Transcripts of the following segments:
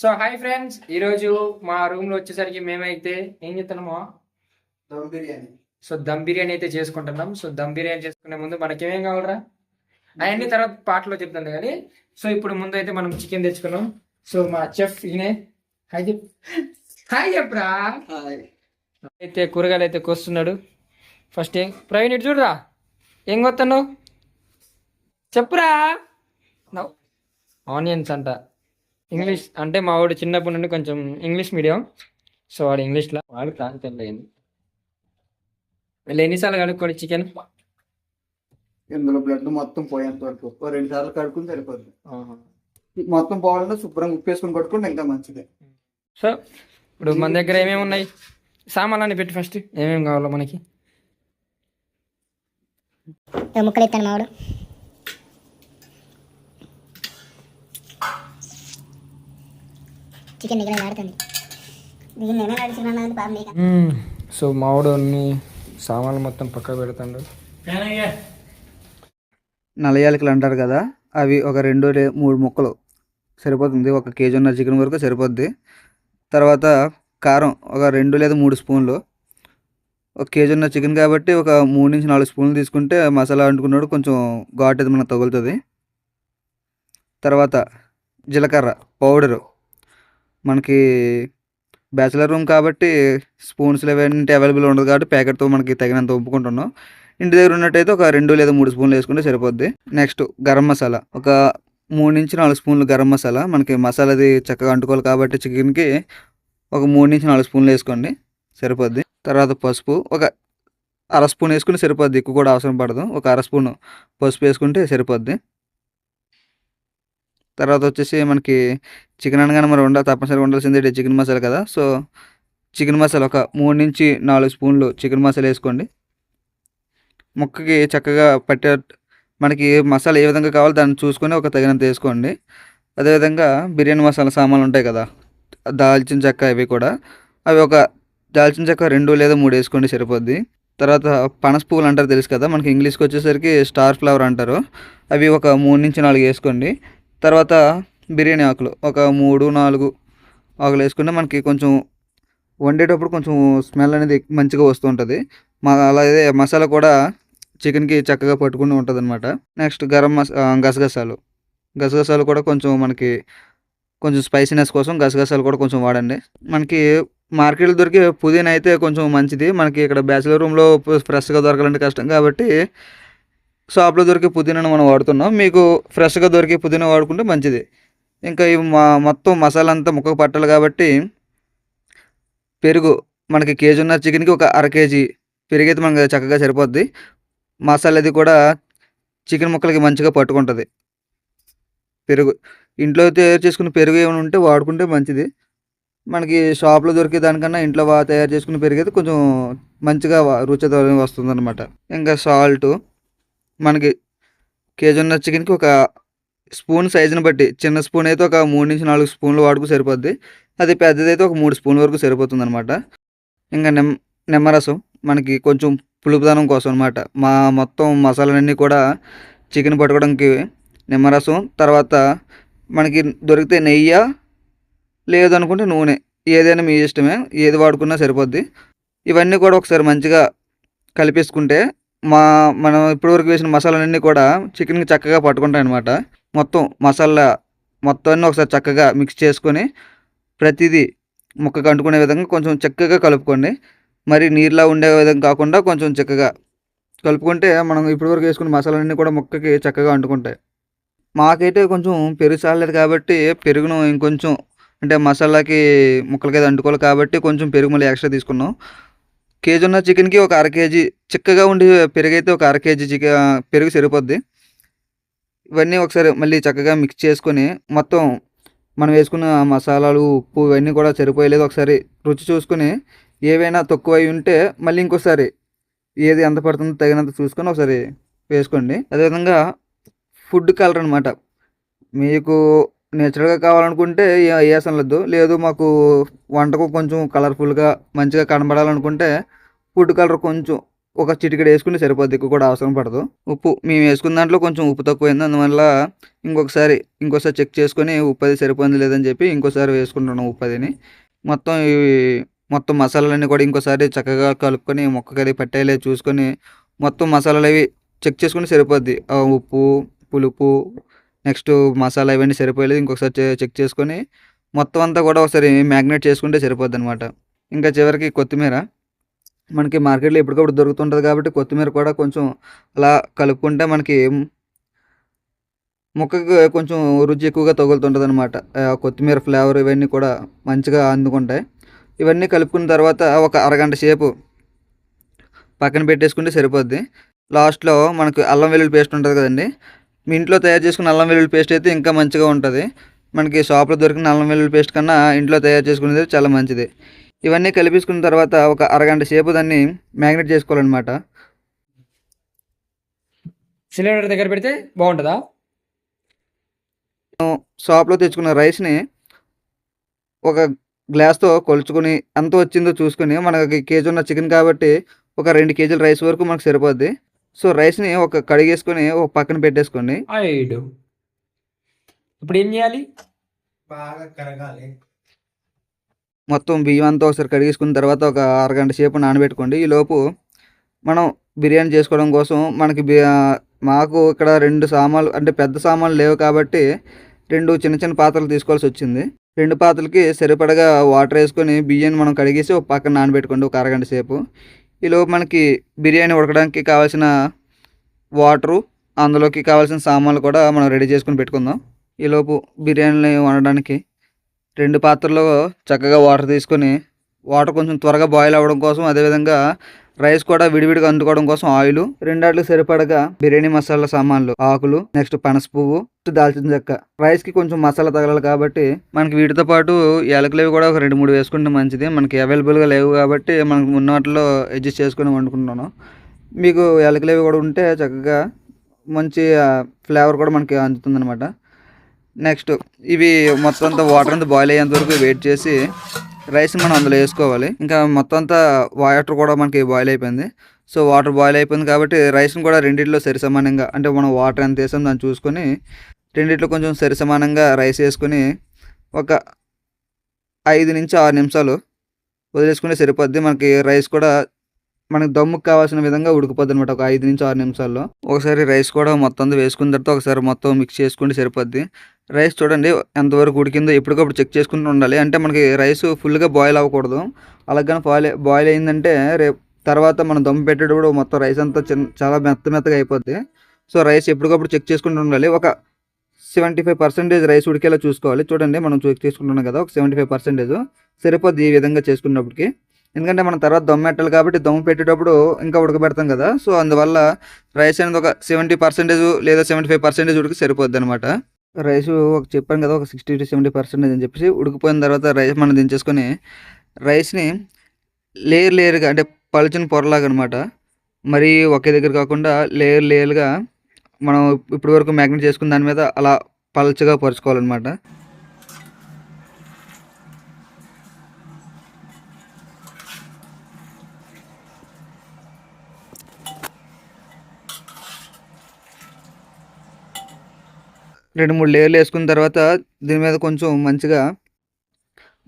So hi friends, ఈరోజు మా రూమ్లో వచ్చేసరికి మేమైతే ఏం చేస్తున్నామో దమ్ బిర్యానీ. దమ్ బిర్యానీ అయితే చేసుకుంటున్నాం. దమ్ బిర్యానీ చేసుకునే ముందు మనకేమేం కావాలరా అవన్నీ తర్వాత పాటలో చెప్తాను కానీ ఇప్పుడు ముందు అయితే మనం చికెన్ తెచ్చుకున్నాం. మా చెఫ్ ఈయనే హాయ్ చెప్ హాయ్ చెప్పరా. అయితే కూరగాయలు అయితే కోస్తున్నాడు. ఫస్ట్ ప్రవీణ్ ఇటు చూడరా, ఏం కొత్తన్నావు చెప్పురా. ఆనియన్స్ అంట. ఇంగ్లీష్ అంటే మా వాడు చిన్నప్పటి నుండి కొంచెం ఇంగ్లీష్ మీడియం. వాడు ఇంగ్లీష్లో వాడు ప్రాంతంలో అయింది. వీళ్ళు ఎన్నిసార్లు కడుక్కోండి చికెన్? ఇందులో బ్లడ్ మొత్తం పోయేంత వరకు 2 సార్లు కడుక్కుని సరిపోద్ది. మొత్తం పోవాలంటే శుభ్రంగా ఉప్పు వేసుకుని కడుక్కుంటే ఇంకా మంచిది. ఇప్పుడు మన దగ్గర ఏమేమి ఉన్నాయి సామాన్లన్నీ పెట్టి ఫస్ట్ ఏమేమి కావాలో మనకి. ముక్కలు ఎత్తాను మావాడు. చికెన్ దగ్గర ఆడుతుంది. మావాడు అన్ని సామాన్లు మొత్తం పక్క పెడతాడు. నల్లయాలకులు అంటారు కదా, అవి ఒక 2-3 ముక్కలు సరిపోతుంది. 1 కేజీ చికెన్ వరకు సరిపోద్ది. తర్వాత కారం ఒక 2 లేదా 3 స్పూన్లు. 1 కేజీ చికెన్ కాబట్టి ఒక 3-4 స్పూన్లు తీసుకుంటే మసాలా అంటుకున్నాడు కొంచెం ఘాటు అయితే మనకు తగులుతుంది. తర్వాత జీలకర్ర పౌడరు, మనకి బ్యాచిలర్ రూమ్ కాబట్టి స్పూన్స్లు ఇవన్నీ అవైలబుల్ ఉండదు కాబట్టి ప్యాకెట్తో మనకి తగినంత ఒప్పుకుంటున్నాం. ఇంటి దగ్గర ఉన్నట్టయితే ఒక 2 లేదా 3 స్పూన్లు వేసుకుంటే సరిపోద్ది. నెక్స్ట్ గరం మసాలా ఒక 3-4 స్పూన్లు గరం మసాలా. మనకి మసాలాది చక్కగా అంటుకోవాలి కాబట్టి చికెన్కి ఒక 3-4 స్పూన్లు వేసుకోండి సరిపోద్ది. తర్వాత పసుపు ఒక 1/2 స్పూన్ వేసుకుంటే సరిపోద్ది, ఎక్కువ కూడా అవసరం పడదు. ఒక 1/2 స్పూన్ పసుపు వేసుకుంటే సరిపోద్ది. తర్వాత వచ్చేసి మనకి చికెన్ అనగానే మరి తప్పనిసరిగా ఉండాల్సింది చికెన్ మసాలా కదా. చికెన్ మసాలా ఒక 3-4 స్పూన్లు చికెన్ మసాలా వేసుకోండి. ముక్కకి చక్కగా పట్టే మనకి మసాలా ఏ విధంగా కావాలో దాన్ని చూసుకొని ఒక తగినంత వేసుకోండి. అదేవిధంగా బిర్యానీ మసాలా సామాన్లు ఉంటాయి కదా, దాల్చిన చెక్క, ఇవి కూడా అవి ఒక దాల్చిన చెక్క 2 లేదా 3 వేసుకోండి సరిపోద్ది. తర్వాత పనస పువ్వులు అంటారు తెలుసు కదా, మనకి ఇంగ్లీష్కి వచ్చేసరికి స్టార్ ఫ్లవర్ అంటారు, అవి ఒక 3-4 వేసుకోండి. తర్వాత బిర్యానీ ఆకులు ఒక 3-4 ఆకులు వేసుకుంటే మనకి కొంచెం వండేటప్పుడు కొంచెం స్మెల్ అనేది మంచిగా వస్తూ ఉంటుంది. అలాగే మసాలా కూడా చికెన్కి చక్కగా పట్టుకుని ఉంటుంది అనమాట. నెక్స్ట్ గసగసాలు కూడా కొంచెం మనకి కొంచెం స్పైసీనెస్ కోసం గసగసాలు కూడా కొంచెం వాడండి. మనకి మార్కెట్లో దొరికే పుదీనా అయితే కొంచెం మంచిది. మనకి ఇక్కడ బ్యాచిలర్ రూమ్లో ఫ్రెష్గా దొరకాలంటే కష్టం కాబట్టి షాప్లో దొరికే పుదీనాను మనం వాడుతున్నాం. మీకు ఫ్రెష్గా దొరికే పుదీనా వాడుకుంటే మంచిది. ఇంకా ఇవి మొత్తం మసాలా అంతా ముక్కకు పట్టాలి కాబట్టి పెరుగు మనకి కేజీ చికెన్కి ఒక 1/2 కేజీ పెరుగు అయితే మనకి చక్కగా సరిపోద్ది. మసాలాది కూడా చికెన్ ముక్కలకి మంచిగా పట్టుకుంటుంది. పెరుగు ఇంట్లో తయారు చేసుకున్న పెరుగు ఏమైనా ఉంటే వాడుకుంటే మంచిది. మనకి షాప్లో దొరికే దానికన్నా ఇంట్లో తయారు చేసుకున్న పెరుగు అయితే కొంచెం మంచిగా రుచి వస్తుంది అనమాట. ఇంకా సాల్ట్ మనకి కేజీ చికెన్కి ఒక స్పూన్ సైజుని బట్టి, చిన్న స్పూన్ అయితే ఒక 3-4 స్పూన్లు వాడుకు సరిపోద్ది. అది పెద్దదైతే ఒక 3 స్పూన్ల వరకు సరిపోతుంది అనమాట. ఇంకా నిమ్మరసం మనకి కొంచెం పులుపుదనం కోసం అనమాట. మొత్తం మసాలాలన్నీ కూడా చికెన్ పట్టుకోవడానికి నిమ్మరసం. తర్వాత మనకి దొరికితే నెయ్యి లేదనుకుంటే నూనె, ఏదైనా మీ ఇష్టమే, ఏది వాడుకున్నా సరిపోద్ది. ఇవన్నీ కూడా ఒకసారి మంచిగా కలిపేసుకుంటే మనం ఇప్పటివరకు వేసిన మసాలాలన్నీ కూడా చికెన్కి చక్కగా పట్టుకుంటాయి అనమాట. మొత్తం మసాలా మొత్తాన్ని ఒకసారి చక్కగా మిక్స్ చేసుకొని ప్రతిదీ ముక్కకు అంటుకునే విధంగా కొంచెం చక్కగా కలుపుకోండి. మరి నీరులా ఉండే విధంగా కాకుండా కొంచెం చక్కగా కలుపుకుంటే మనం ఇప్పటివరకు వేసుకున్న మసాలాలన్నీ కూడా ముక్కకి చక్కగా అంటుకుంటాయి. మాకైతే కొంచెం పెరుగు చాలలేదు కాబట్టి పెరుగును ఇంకొంచెం, అంటే మసాలాకి ముక్కలకి అంటుకోవాలి కాబట్టి కొంచెం పెరుగు మళ్ళీ ఎక్స్ట్రా తీసుకున్నాం. కేజీ చికెన్కి ఒక 1/2 కేజీ చిక్కగా ఉండి పెరుగు అయితే ఒక 1/2 కేజీ పెరుగు సరిపోద్ది. ఇవన్నీ ఒకసారి మళ్ళీ చక్కగా మిక్స్ చేసుకొని మొత్తం మనం వేసుకున్న మసాలాలు, ఉప్పు ఇవన్నీ కూడా సరిపోయలేదు ఒకసారి రుచి చూసుకొని ఏవైనా తక్కువ అయి ఉంటే మళ్ళీ ఇంకోసారి ఏది ఎంత పడుతుందో తగినంత చూసుకొని ఒకసారి వేసుకోండి. అదేవిధంగా ఫుడ్ కలర్ అనమాట, మీకు నేచురల్గా కావాలనుకుంటే వేసనలేదు, లేదు మాకు వంటకు కొంచెం కలర్ఫుల్గా మంచిగా కనబడాలనుకుంటే ఫుడ్ కలర్ కొంచెం ఒక చిటికెడు వేసుకుంటే సరిపోద్ది, ఎక్కువ కూడా అవసరం పడదు. ఉప్పు మేము వేసుకున్న దాంట్లో కొంచెం ఉప్పు తక్కువైంది, అందువల్ల ఇంకోసారి చెక్ చేసుకొని ఉప్పు అది సరిపోయింది లేదని చెప్పి ఇంకోసారి వేసుకుంటున్నాం ఉప్పు అదిని. మొత్తం మసాలాలన్నీ కూడా ఇంకోసారి చక్కగా కలుపుకొని ముక్కకి అది పట్టేలా చూసుకొని మొత్తం మసాలాలు అవి చెక్ చేసుకుంటే సరిపోద్ది. ఉప్పు, పులుపు, నెక్స్ట్ మసాలా ఇవన్నీ సరిపోయలేదు ఇంకొకసారి చెక్ చేసుకొని మొత్తం అంతా కూడా ఒకసారి మ్యాగ్నేట్ చేసుకుంటే సరిపోద్ది అనమాట. ఇంకా చివరికి కొత్తిమీర మనకి మార్కెట్లో ఎప్పటికప్పుడు దొరుకుతుంటుంది కాబట్టి కొత్తిమీర కూడా కొంచెం అలా కలుపుకుంటే మనకి ముక్కకి కొంచెం రుచి ఎక్కువగా తగులుతుంటుంది అనమాట. కొత్తిమీర ఫ్లేవర్ ఇవన్నీ కూడా మంచిగా అందుకుంటాయి. ఇవన్నీ కలుపుకున్న తర్వాత ఒక అరగంట సేపు పక్కన పెట్టేసుకుంటే సరిపోద్ది. లాస్ట్లో మనకు అల్లం వెల్లుల్లి పేస్ట్ ఉంటుంది కదండి, మీ ఇంట్లో తయారు చేసుకున్న అల్లం వెల్లుల్లి పేస్ట్ అయితే ఇంకా మంచిగా ఉంటుంది. మనకి షాప్లో దొరికిన అల్లం వెల్లుల్లి పేస్ట్ కన్నా ఇంట్లో తయారు చేసుకునేది చాలా మంచిది. ఇవన్నీ కలిపేసుకున్న తర్వాత ఒక అరగంట సేపు దాన్ని మ్యాగ్నేట్ చేసుకోవాలన్నమాట. సిలిండర్ దగ్గర పెడితే బాగుంటుందా? షాప్లో తెచ్చుకున్న రైస్ని ఒక గ్లాస్తో కొలుచుకొని ఎంత వచ్చిందో చూసుకొని, మనకి కేజీ ఉన్న చికెన్ కాబట్టి ఒక 2 కేజీల రైస్ వరకు మనకు సరిపోద్ది. సో రైస్ని ఒక కడిగేసుకొని ఒక పక్కన పెట్టేసుకోండి. ఇప్పుడు ఏం చేయాలి? బాగా కరగాలి. మొత్తం బియ్యం అంతా ఒకసారి కడిగేసుకున్న తర్వాత ఒక అరగంట సేపు నానబెట్టుకోండి. ఈలోపు మనం బిర్యానీ చేసుకోవడం కోసం మాకు ఇక్కడ 2 సామాన్లు అంటే పెద్ద సామాన్లు లేవు కాబట్టి 2 చిన్న చిన్న పాత్రలు తీసుకోవాల్సి వచ్చింది. 2 పాత్రలకి సరిపడగా వాటర్ వేసుకొని బియ్యాన్ని మనం కడిగేసి ఒక పక్కన నానబెట్టుకోండి ఒక అరగంట సేపు. ఈలోపు మనకి బిర్యానీ ఉడకడానికి కావాల్సిన వాటరు, అందులోకి కావాల్సిన సామాన్లు కూడా మనం రెడీ చేసుకుని పెట్టుకుందాం. ఈలోపు బిర్యానీని వండడానికి 2 పాత్రల్లో చక్కగా వాటర్ తీసుకొని, వాటర్ కొంచెం త్వరగా బాయిల్ అవ్వడం కోసం, అదేవిధంగా రైస్ కూడా విడివిడిగా అందుకోవడం కోసం ఆయిల్, 2 వాటికి సరిపడగా బిర్యానీ మసాలా సామాన్లు, ఆకులు, నెక్స్ట్ పనస పువ్వు, దాల్చిన చెక్క. రైస్కి కొంచెం మసాలా తగలాలి కాబట్టి మనకి వీటితో పాటు యాలకులవి కూడా ఒక 2-3 వేసుకుంటే మంచిది. మనకి అవైలబుల్గా లేవు కాబట్టి మనకు ఉన్న వాటిలో అడ్జస్ట్ చేసుకొని వండుకుంటున్నాను. మీకు యాలకులవి కూడా ఉంటే చక్కగా మంచి ఫ్లేవర్ కూడా మనకి అందుతుంది అనమాట. నెక్స్ట్ ఇవి మొత్తం అంతా వాటర్ అంతా బాయిల్ అయ్యేంత వరకు వెయిట్ చేసి రైస్ని మనం అందులో వేసుకోవాలి. ఇంకా మొత్తం అంతా వాటర్ కూడా మనకి బాయిల్ అయిపోయింది. సో వాటర్ బాయిల్ అయిపోయింది కాబట్టి రైస్ని కూడా రెండిట్లో సరి సమానంగా, అంటే మనం వాటర్ ఎంత వేసాం దాన్ని చూసుకొని రెండిట్లో కొంచెం సరి సమానంగా రైస్ వేసుకొని ఒక 5 నుంచి 6 నిమిషాలు వదిలేసుకుంటే సరిపోద్ది. మనకి రైస్ కూడా మనకి దమ్ముకు కావాల్సిన విధంగా ఉడికిపోద్ది అనమాట ఒక 5 నుంచి 6 నిమిషాల్లో. ఒకసారి రైస్ కూడా మొత్తం వేసుకున్న తర్వాత ఒకసారి మొత్తం మిక్స్ చేసుకుంటే సరిపోద్ది. రైస్ చూడండి ఎంతవరకు ఉడికిందో ఎప్పటికప్పుడు చెక్ చేసుకుంటూ ఉండాలి. అంటే మనకి రైస్ ఫుల్గా బాయిల్ అవ్వకూడదు. అలాగని బాయిల్ అయిందంటే తర్వాత మనం దమ్ము పెట్టేటప్పుడు మొత్తం రైస్ అంతా చాలా మెత్తగా అయిపోద్ది. సో రైస్ ఎప్పటికప్పుడు చెక్ చేసుకుంటూ ఉండాలి. ఒక 75% రైస్ ఉడికేలా చూసుకోవాలి. చూడండి మనం చెక్ చేసుకుంటున్నాం కదా, ఒక 75% సరిపోద్ది ఈ విధంగా చేసుకున్నప్పటికి. ఎందుకంటే మనం తర్వాత దమ్ము పెట్టాలి కాబట్టి దమ్ము పెట్టేటప్పుడు ఇంకా ఉడకబెడతాం కదా. సో అందువల్ల రైస్ అనేది ఒక 70% లేదా 75% ఉడికి సరిపోద్ది అనమాట. రైస్ చెప్పాను కదా, ఒక 60 to 70% అని చెప్పేసి ఉడికిపోయిన తర్వాత రైస్ మనం దించేసుకొని రైస్ని లేయర్గా అంటే పలుచని పొరలాగా అనమాట, మరీ ఒకే దగ్గర కాకుండా లేయర్గా మనం ఇప్పటి వరకు మ్యాగ్నెట్ చేసుకున్న దాని మీద అలా పలుచగా పరుచుకోవాలన్నమాట. రెండు మూడు లేయర్లు వేసుకున్న తర్వాత దీని మీద కొంచెం మంచిగా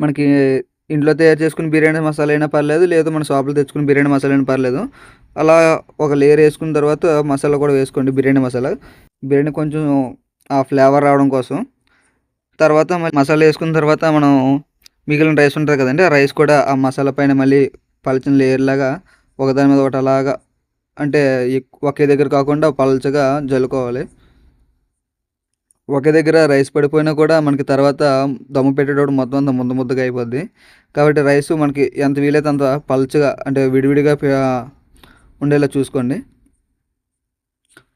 మనకి ఇంట్లో తయారు చేసుకుని బిర్యానీ మసాలా అయినా పర్లేదు, లేదు మన షాపులో తెచ్చుకుని బిర్యానీ మసాలా అయినా పర్లేదు. అలా ఒక లేయర్ వేసుకున్న తర్వాత మసాలా కూడా వేసుకోండి, బిర్యానీ మసాలా. బిర్యానీ కొంచెం ఆ ఫ్లేవర్ రావడం కోసం. తర్వాత మసాలా వేసుకున్న తర్వాత మనం మిగిలిన రైస్ ఉంటుంది కదండి, ఆ రైస్ కూడా ఆ మసాలా పైన మళ్ళీ పలచని లేయర్ లాగా ఒకదాని మీద ఒకటి అలాగా, అంటే ఒకే దగ్గర కాకుండా పలచగా జల్లుకోవాలి. ఒకే దగ్గర రైస్ పడిపోయినా కూడా మనకి తర్వాత దమ్ము పెట్టేటప్పుడు మొత్తం అంతా ముద్దగా అయిపోద్ది. కాబట్టి రైస్ మనకి ఎంత వీలైతే అంత పలుచగా అంటే విడివిడిగా ఉండేలా చూసుకోండి.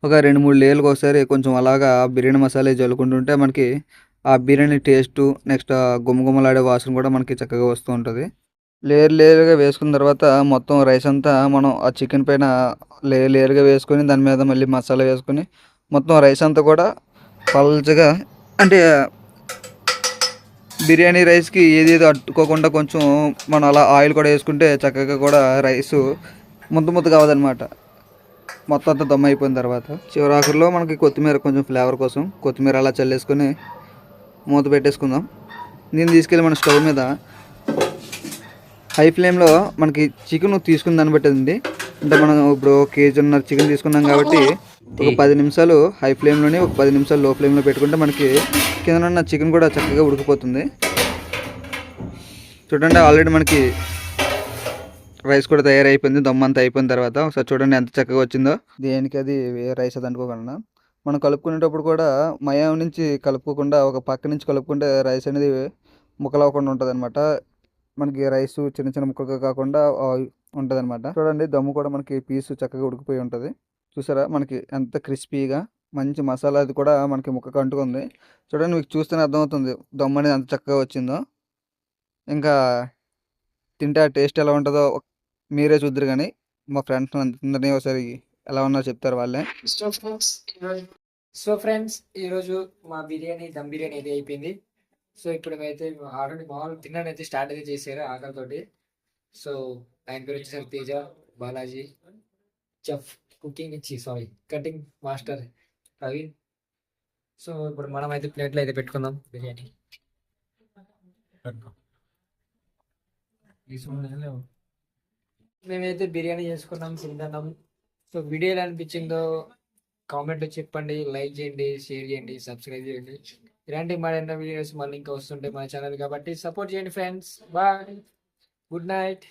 ఒక 2-3 లేయర్లకు ఒకసారి కొంచెం అలాగా బిర్యానీ మసాలా జల్లుకుంటుంటే మనకి ఆ బిర్యానీ టేస్టు, నెక్స్ట్ గుమ్మలాడే వాసన కూడా మనకి చక్కగా వస్తూ ఉంటుంది. లేయర్గా వేసుకున్న తర్వాత మొత్తం రైస్ అంతా మనం ఆ చికెన్ పైన లేయర్గా వేసుకొని దాని మీద మళ్ళీ మసాలా వేసుకొని మొత్తం రైస్ అంతా కూడా పల్చగా, అంటే బిర్యానీ రైస్కి ఏదేదో అట్టుకోకుండా కొంచెం మనం అలా ఆయిల్ కూడా వేసుకుంటే చక్కగా కూడా రైస్ ముద్ద ముద్ద కావదనమాట. మొత్తం అంతా దమ్ అయిపోయిన తర్వాత చివరాకుల్లో మనకి కొత్తిమీర కొంచెం ఫ్లేవర్ కోసం కొత్తిమీర అలా చల్లేసుకొని మూత పెట్టేసుకుందాం. దీన్ని తీసుకెళ్ళి మన స్టవ్ మీద హై ఫ్లేమ్లో మనకి చికెన్ తీసుకున్న దాన్ని బట్టి అండి. అంటే మనం ఇప్పుడు 1.5 kg చికెన్ తీసుకున్నాం కాబట్టి ఒక 10 నిమిషాలు హై ఫ్లేమ్లోని ఒక 10 నిమిషాలు లో ఫ్లేమ్లో పెట్టుకుంటే మనకి కింద ఉన్న చికెన్ కూడా చక్కగా ఉడికిపోతుంది. చూడండి ఆల్రెడీ మనకి రైస్ కూడా తయారైపోయింది. దమ్ అంతా అయిపోయిన తర్వాత ఒకసారి చూడండి ఎంత చక్కగా వచ్చిందో. దేనికి అది రైస్ అది అంటుకోకుండా మనం కలుపుకునేటప్పుడు కూడా మయం నుంచి కలుపుకోకుండా ఒక పక్క నుంచి కలుపుకుంటే రైస్ అనేది ముక్కలవ్వకుండా ఉంటుంది అనమాట. మనకి రైస్ చిన్న చిన్న ముక్కలుగా కాకుండా ఉంటుంది అనమాట. చూడండి దమ్ము కూడా మనకి పీసు చక్కగా ఉడికిపోయి ఉంటుంది. చూసారా మనకి ఎంత క్రిస్పీగా మంచి మసాలా అది కూడా మనకి ముక్కకు అంటుకుంది. చూడండి మీకు చూస్తేనే అర్థమవుతుంది దమ్ అనేది ఎంత చక్కగా వచ్చిందో. ఇంకా తింటే ఆ టేస్ట్ ఎలా ఉంటుందో మీరే చూద్దరు. కానీ మా ఫ్రెండ్స్ అందరినీ ఒకసారి ఎలా ఉన్నారో చెప్తారు వాళ్ళే. సో ఫ్రెండ్స్ ఈరోజు మా బిర్యానీ దమ్ బిర్యానీ అయితే అయిపోయింది. సో ఇప్పుడు అయితే ఆల్రెడీ మామూలు తిన్నాను అయితే స్టార్ట్ అయితే చేశారు ఆకలితోటి. సో ఆయన పేరు వచ్చేసరికి Teja Balaji, chef cooking cutting master Praveen. So ఇప్పుడు మనం అయితే ప్లేట్లో అయితే పెట్టుకుందాం బిర్యానీ. మేమైతే బిర్యానీ చేసుకున్నాం, తింటున్నాం. సో వీడియో ఎలా అనిపించిందో కామెంట్లో చెప్పండి, లైక్ చేయండి, షేర్ చేయండి, సబ్స్క్రైబ్ చేయండి. ఇలాంటి మరిన్న వీడియోస్ మళ్ళీ ఇంకా వస్తుంటాయి మన ఛానల్ కాబట్టి సపోర్ట్ చేయండి ఫ్రెండ్స్. Bye, good night.